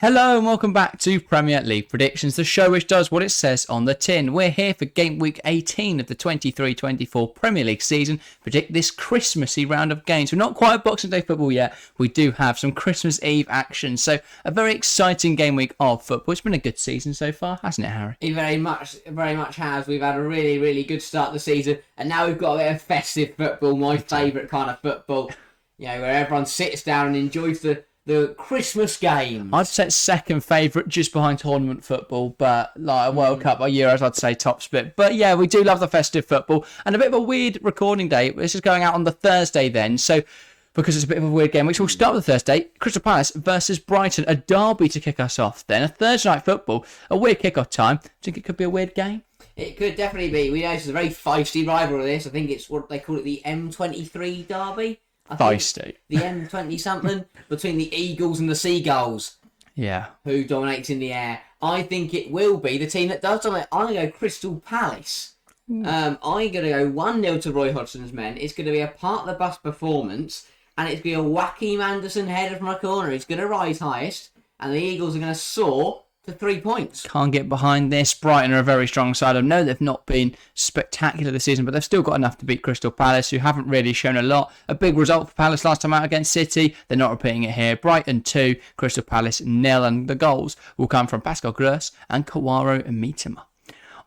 Hello and welcome back to Premier League Predictions, the show which does what it says on the tin. We're here for Game Week 18 of the 23-24 Premier League season. Predict this Christmassy round of games. We're not quite at Boxing Day football yet. We do have some Christmas Eve action. So a very exciting game week of football. It's been a good season so far, hasn't it, Harry? It very much has. We've had a really good start to the season. And now we've got a bit of festive football, my favourite kind of football. You know, where everyone sits down and enjoys the Christmas games. I'd say second favourite, just behind tournament football, but like a World Cup or Euros, I'd say top split. But yeah, we do love the festive football, and a bit of a weird recording day. This is going out on the Thursday then, so because it's a bit of a weird game, which we'll start with Thursday. Crystal Palace versus Brighton, a derby to kick us off then. A Thursday night football, a weird kick-off time. Do you think it could be a weird game? It could definitely be. We know it's a very feisty rivalry, this. I think it's what they call it, the M23 derby. Feisty. The M20 something between the Eagles and the Seagulls. Yeah. Who dominates in the air. I think it will be the team that does dominate. I'm going to go Crystal Palace. I'm going to go 1-0 to Roy Hodgson's men. It's going to be a part of the bus performance. And it's going to be a Joachim Anderson header from a corner. He's going to rise highest. And the Eagles are going to soar to 3 points. Can't get behind this. Brighton are a very strong side. I know they've not been spectacular this season, but they've still got enough to beat Crystal Palace, who haven't really shown a lot. A big result for Palace last time out against City. They're not repeating it here. Brighton 2, Crystal Palace 0, and the goals will come from Pascal Gross and Kawaro Mitoma.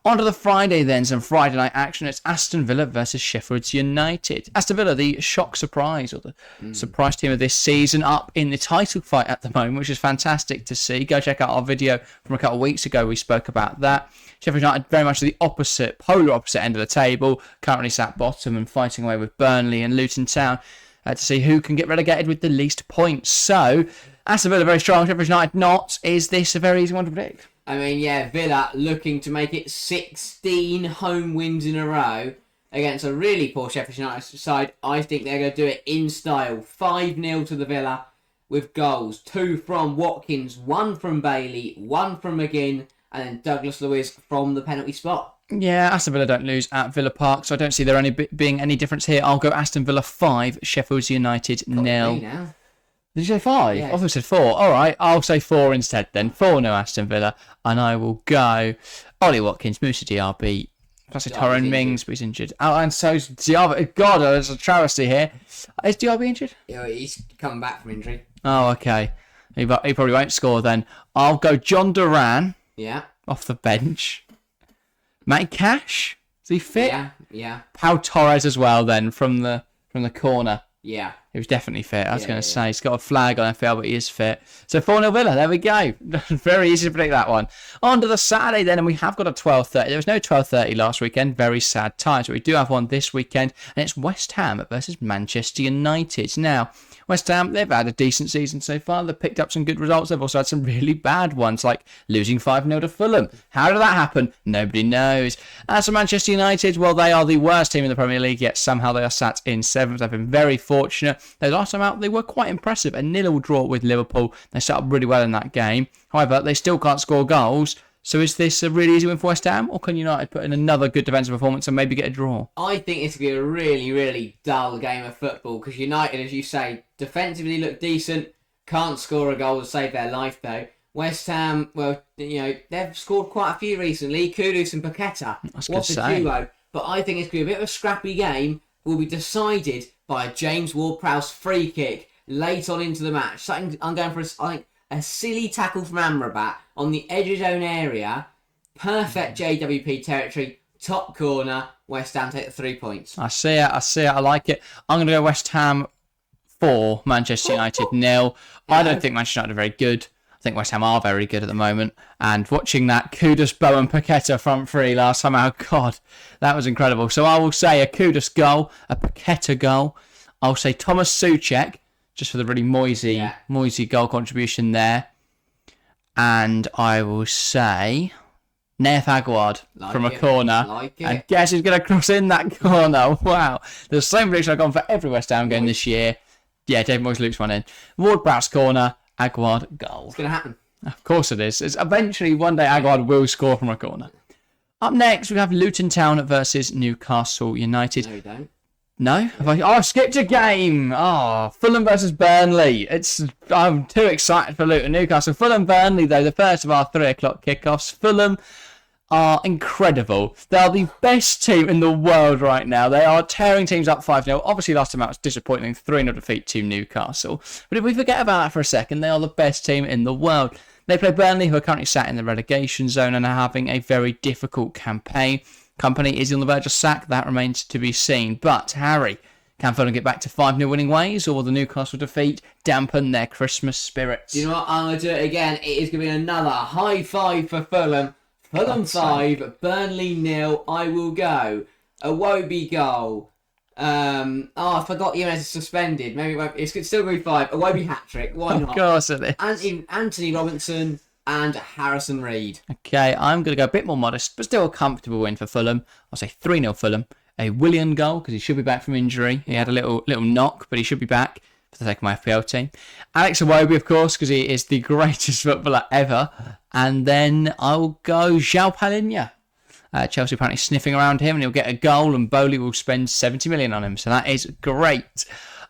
On to the Friday then, some Friday night action. It's Aston Villa versus Sheffield United. Aston Villa, the shock surprise, or the surprise team of this season, up in the title fight at the moment, which is fantastic to see. Go check out our video from a couple of weeks ago. We spoke about that. Sheffield United very much the opposite, polar opposite end of the table, currently sat bottom and fighting away with Burnley and Luton Town to see who can get relegated with the least points. So, Aston Villa very strong, Sheffield United not. Is this a very easy one to predict? I mean, yeah, Villa looking to make it 16 home wins in a row against a really poor Sheffield United side. I think they're going to do it in style. 5-0 to the Villa with goals. 2 from Watkins, 1 from Bailey, 1 from McGinn, and then Douglas Luiz from the penalty spot. Yeah, Aston Villa don't lose at Villa Park, so I don't see there being any difference here. I'll go Aston Villa 5, Sheffield United 0. Did you say 5? Yeah. I thought you said 4. All right, I'll say 4 instead then. 4-0 Aston Villa. And I will go Ollie Watkins, Moussa Diaby, plus Tyrone Mings, but he's injured. Oh, and so's Diaby. God, there's a travesty here. Is Diaby injured? Yeah, he's coming back from injury. Oh, okay. He probably won't score then. I'll go John Duran. Yeah. Off the bench. Matty Cash. Is he fit? Yeah. Pau Torres as well then from the corner. Yeah. He was definitely fit. I was going to say, he's got a flag on FPL, but he is fit. So 4-0 Villa, there we go. Very easy to predict that one. On to the Saturday then, and we have got a 12:30. There was no 12:30 last weekend. Very sad times, but we do have one this weekend, and it's West Ham versus Manchester United. Now, West Ham, they've had a decent season so far. They've picked up some good results. They've also had some really bad ones, like losing 5-0 to Fulham. How did that happen? Nobody knows. As for Manchester United, well, they are the worst team in the Premier League, yet somehow they are sat in 7th. They've been very fortunate. The last time out, they were quite impressive. A 0-0 draw with Liverpool. They set up really well in that game. However, they still can't score goals. So is this a really easy win for West Ham, or can United put in another good defensive performance and maybe get a draw? I think it's going to be a really dull game of football because United, as you say, defensively look decent, can't score a goal to save their life though. West Ham, well, you know, they've scored quite a few recently. Kudus and Paqueta. What a duo. But I think it's going to be a bit of a scrappy game. Will be decided by a James Ward-Prowse free kick late on into the match. Something I'm going for, a silly tackle from Amrabat on the edge of his own area. Perfect JWP territory. Top corner. West Ham take the 3 points. I see it. I like it. I'm going to go West Ham 4, Manchester United 0. I don't think Manchester United are very good. I think West Ham are very good at the moment. And watching that Kudus, Bowen, Paqueta front three last time out, God, that was incredible. So I will say a Kudus goal, a Paqueta goal. I'll say Thomas Souček, just for the really Moisey goal contribution there. And I will say Nath Aguard from a corner. And guess who's going to cross in that corner? Wow. The same prediction I've gone for every West Ham game this year. Yeah, David Moyes loops one in. Ward-Prowse corner, Aguard goal. It's going to happen. Of course it is. It's eventually, one day, Aguard will score from a corner. Up next, we have Luton Town versus Newcastle United. No, we don't. No? I skipped a game. Fulham versus Burnley. I'm too excited for Luton Newcastle. Fulham Burnley, though, the first of our 3 o'clock kickoffs. Fulham are incredible. They are the best team in the world right now. They are tearing teams up 5-0. Obviously, last time out was disappointing. 3-0 defeat to Newcastle. But if we forget about that for a second, they are the best team in the world. They play Burnley, who are currently sat in the relegation zone and are having a very difficult campaign. Company is on the verge of sack. That remains to be seen. But, Harry, can Fulham get back to 5-0 winning ways, or will the Newcastle defeat dampen their Christmas spirits? Do you know what? I'm going to do it again. It is going to be another high five for Fulham. Fulham 5, Burnley 0. I will go. A Wobie goal. I forgot Jimenez is suspended. Maybe it's still going to be 5. A Wobie hat-trick. Why not? Of course it is. Anthony Robinson and Harrison Reed. Okay, I'm going to go a bit more modest, but still a comfortable win for Fulham. I'll say 3-0 Fulham. A Willian goal, because he should be back from injury. He had a little knock, but he should be back for the sake of my FPL team. Alex Iwobi, of course, because he is the greatest footballer ever. And then I'll go João Palhinha. Chelsea apparently sniffing around him, and he'll get a goal, and Bowley will spend 70 million on him. So that is great.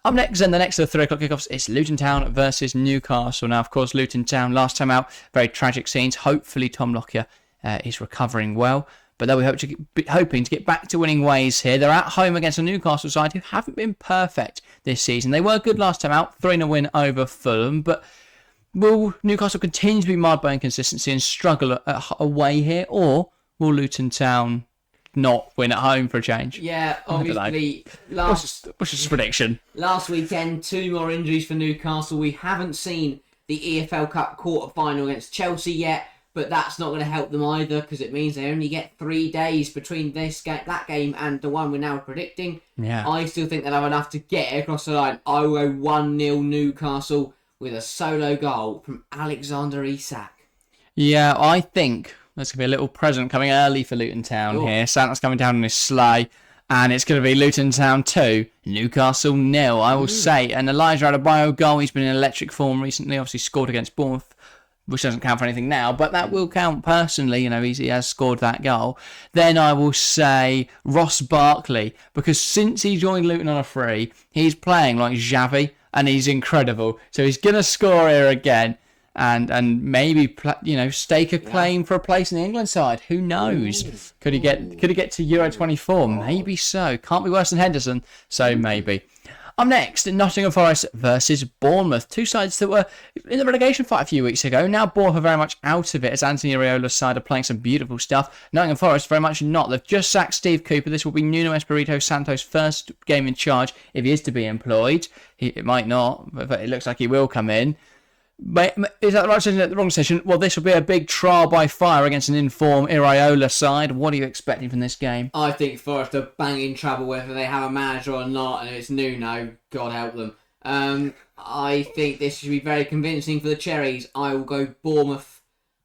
Up next, and the next of the 3 o'clock kickoffs, it's Luton Town versus Newcastle. Now, of course, Luton Town last time out, very tragic scenes. Hopefully, Tom Lockyer is recovering well. But they'll be hoping to get back to winning ways here. They're at home against a Newcastle side who haven't been perfect this season. They were good last time out, 3-0 win over Fulham. But will Newcastle continue to be marred by inconsistency and struggle away here? Or will Luton Town not win at home for a change? Yeah, obviously. What's your prediction? Last weekend, 2 more injuries for Newcastle. We haven't seen the EFL Cup quarter-final against Chelsea yet. But that's not going to help them either, because it means they only get 3 days between that game and the one we're now predicting. Yeah. I still think they'll have enough to get it across the line. I will go 1-0 Newcastle with a solo goal from Alexander Isak. Yeah, I think there's going to be a little present coming early for Luton Town here. Santa's coming down on his sleigh, and it's going to be Luton Town 2, Newcastle 0, I will say. And Elijah Adebayo goal, he's been in electric form recently, obviously scored against Bournemouth, which doesn't count for anything now, but that will count personally, he has scored that goal. Then I will say Ross Barkley, because since he joined Luton on a free, he's playing like Xavi, and he's incredible. So he's going to score here again, and maybe, stake a claim for a place in the England side. Who knows? Could he get to Euro 24? Maybe so. Can't be worse than Henderson, so maybe. Up next, Nottingham Forest versus Bournemouth. 2 sides that were in the relegation fight a few weeks ago. Now Bournemouth are very much out of it as Anthony Areola's side are playing some beautiful stuff. Nottingham Forest very much not. They've just sacked Steve Cooper. This will be Nuno Espirito Santo's first game in charge if he is to be employed. It might not, but it looks like he will come in. But is that the right decision at the wrong decision? Well, this will be a big trial by fire against an informed Iraola side. What are you expecting from this game? I think Forest are banging trouble whether they have a manager or not, and if it's Nuno, God help them. I think this should be very convincing for the Cherries. I will go Bournemouth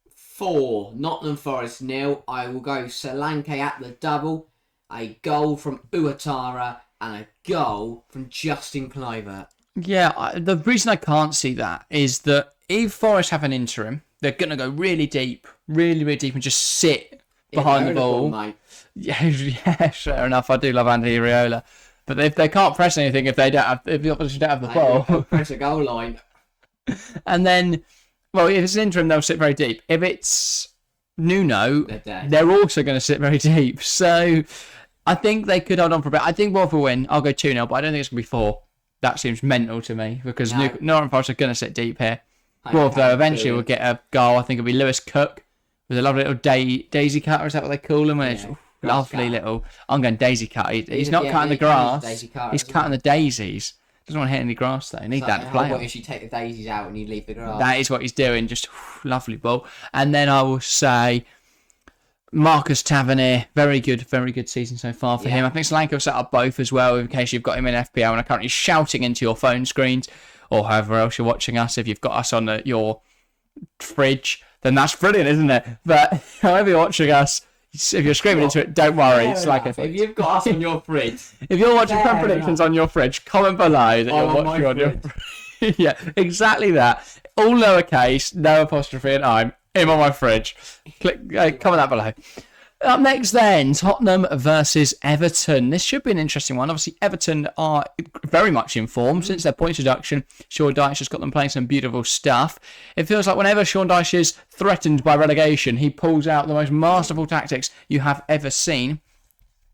4, Nottingham Forest 0. I will go Solanke at the double, a goal from Ouattara, and a goal from Justin Kluivert. Yeah, the reason I can't see that is that if Forest have an interim, they're going to go really deep, and just sit behind the ball. Mate. Yeah, fair enough. I do love Andy Areola. But if they can't press anything, if the opposition don't have the ball, press a goal line. And then, well, if it's an interim, they'll sit very deep. If it's Nuno, they're also going to sit very deep. So I think they could hold on for a bit. I think Bournemouth will win. I'll go 2-0, but I don't think it's going to be 4. That seems mental to me because Nottingham Forest are going to sit deep here. Bournemouth, though, eventually will get a goal. I think it'll be Lewis Cook with a lovely little daisy cutter. Is that what they call him? It's lovely little. I'm going daisy cut. He's not cutting the grass. He's cutting the daisies. Doesn't want to hit any grass though. Need that to play. What if you take the daisies out and you leave the grass? That is what he's doing. Just lovely ball. And then I will say Marcus Tavernier, very good season so far for him. I think Solanke will set up both as well in case you've got him in FPL and are currently shouting into your phone screens or however else you're watching us. If you've got us on your fridge, then that's brilliant, isn't it? But however you're watching us, if you're screaming into it, don't worry. It's like if you've got us on your fridge, if you're watching fan predictions on your fridge, comment below that you're watching on your fridge. Yeah, exactly that. All lowercase, no apostrophe, and I'm him on my fridge. Comment that below. Up next then, Tottenham versus Everton. This should be an interesting one. Obviously, Everton are very much in form since their points deduction. Sean Dyche has got them playing some beautiful stuff. It feels like whenever Sean Dyche is threatened by relegation, he pulls out the most masterful tactics you have ever seen.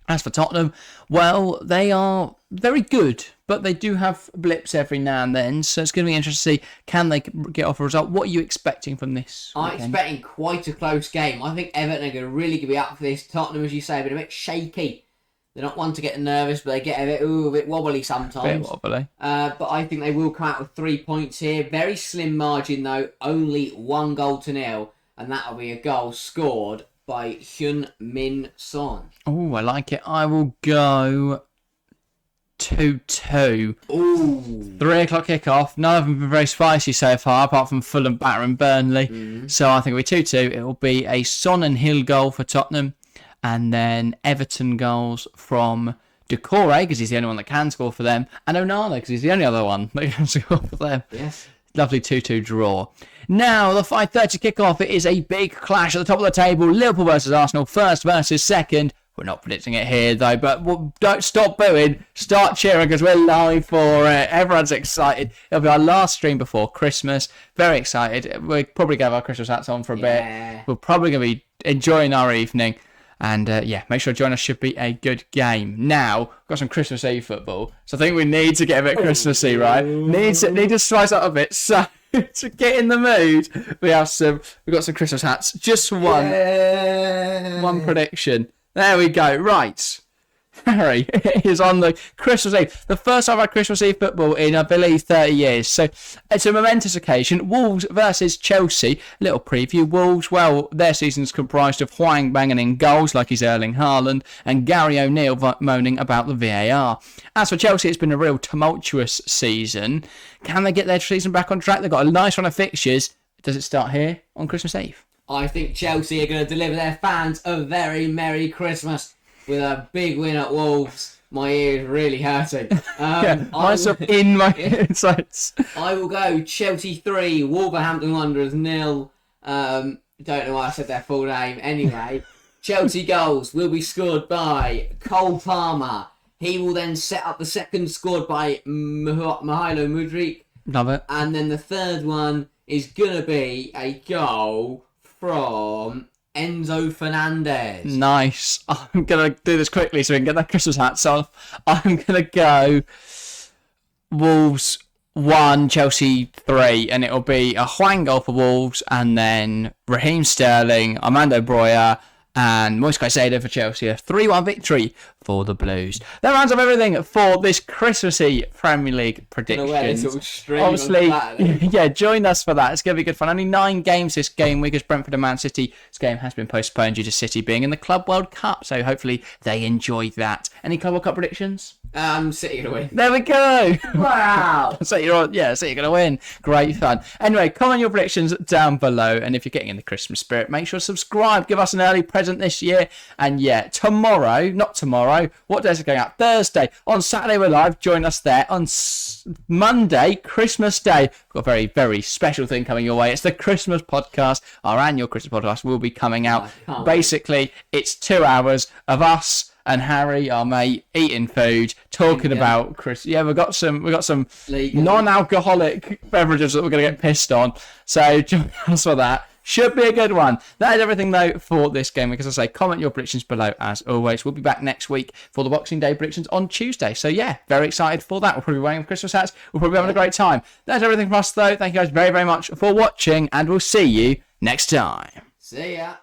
As for Tottenham, well, they are very good, but they do have blips every now and then, so it's going to be interesting to see, can they get off a result? What are you expecting from this I'm weekend? expecting quite a close game. I think Everton are going to really be up for this. Tottenham, as you say, have been a bit shaky. They're not one to get nervous, but they get a bit wobbly sometimes. A bit wobbly. But I think they will come out with 3 points here. Very slim margin, though. Only 1-0-0, and that will be a goal scored by Heung-min Son. Oh, I like it. I will go 2-2. Ooh. 3 o'clock kickoff. None of them have been very spicy so far, apart from Fulham, battering Burnley. So I think it'll be 2-2. It will be a Son and Hill goal for Tottenham, and then Everton goals from Decore, because he's the only one that can score for them, and Onana, because he's the only other one that can score for them. Yes. Lovely 2-2 draw. Now, the 5:30 kickoff, it is a big clash at the top of the table. Liverpool versus Arsenal, first versus second. We're not predicting it here, though, but don't stop booing. Start cheering, because we're live for it. Everyone's excited. It'll be our last stream before Christmas. Very excited. We're probably going to have our Christmas hats on for a bit. We're probably going to be enjoying our evening. And make sure to join us. Should be a good game. Now, we've got some Christmas Eve football, so I think we need to get a bit Christmassy, right? Need to spice up a bit. So to get in the mood, we've got some Christmas hats. Just one prediction. There we go. Right. Harry is on the Christmas Eve. The first time I've had Christmas Eve football in, I believe, 30 years. So it's a momentous occasion. Wolves versus Chelsea. Little preview. Wolves, well, their season's comprised of Hwang banging in goals like he's Erling Haaland and Gary O'Neill moaning about the VAR. As for Chelsea, it's been a real tumultuous season. Can they get their season back on track? They've got a nice run of fixtures. Does it start here on Christmas Eve? I think Chelsea are going to deliver their fans a very Merry Christmas with a big win at Wolves. My ear is really hurting. Mine's up in my insides. I will go Chelsea 3, Wolverhampton Wanderers 0. Don't know why I said their full name. Anyway, Chelsea goals will be scored by Cole Palmer. He will then set up the second, scored by Mihajlo Mudryk. Love it. And then the third one is going to be a goal from Enzo Fernandez. Nice. I'm going to do this quickly so we can get that Christmas hats on. I'm going to go Wolves 1, Chelsea 3, and it'll be a Hwang goal for Wolves, and then Raheem Sterling, Armando Broja, and Moise Caicedo for Chelsea. A 3-1 victory for the Blues. That rounds up everything for this Christmassy Premier League predictions. Obviously, yeah, join us for that. It's going to be good fun. Only 9 games this game week as Brentford and Man City. This game has been postponed due to City being in the Club World Cup, so hopefully they enjoy that. Any Club World Cup predictions? City going to win. There we go. Wow. So you're going to win. Great fun. Anyway, comment your predictions down below, and if you're getting in the Christmas spirit, make sure to subscribe. Give us an early present this year. And yeah, not tomorrow. What day is it going out? Thursday. On Saturday we're live. Join us there. On Monday, Christmas Day, we've got a very, very special thing coming your way. It's the Christmas podcast. Our annual Christmas podcast will be coming out. Basically, it's 2 hours of us and Harry, our mate, eating food, talking about Chris. Yeah, we've got some non-alcoholic beverages that we're going to get pissed on. So join us for that. Should be a good one. That is everything, though, for this game. Because as I say, comment your predictions below, as always. We'll be back next week for the Boxing Day predictions on Tuesday. So, yeah, very excited for that. We'll probably be wearing Christmas hats. We'll probably be having a great time. That's everything from us, though. Thank you guys very, very much for watching, and we'll see you next time. See ya.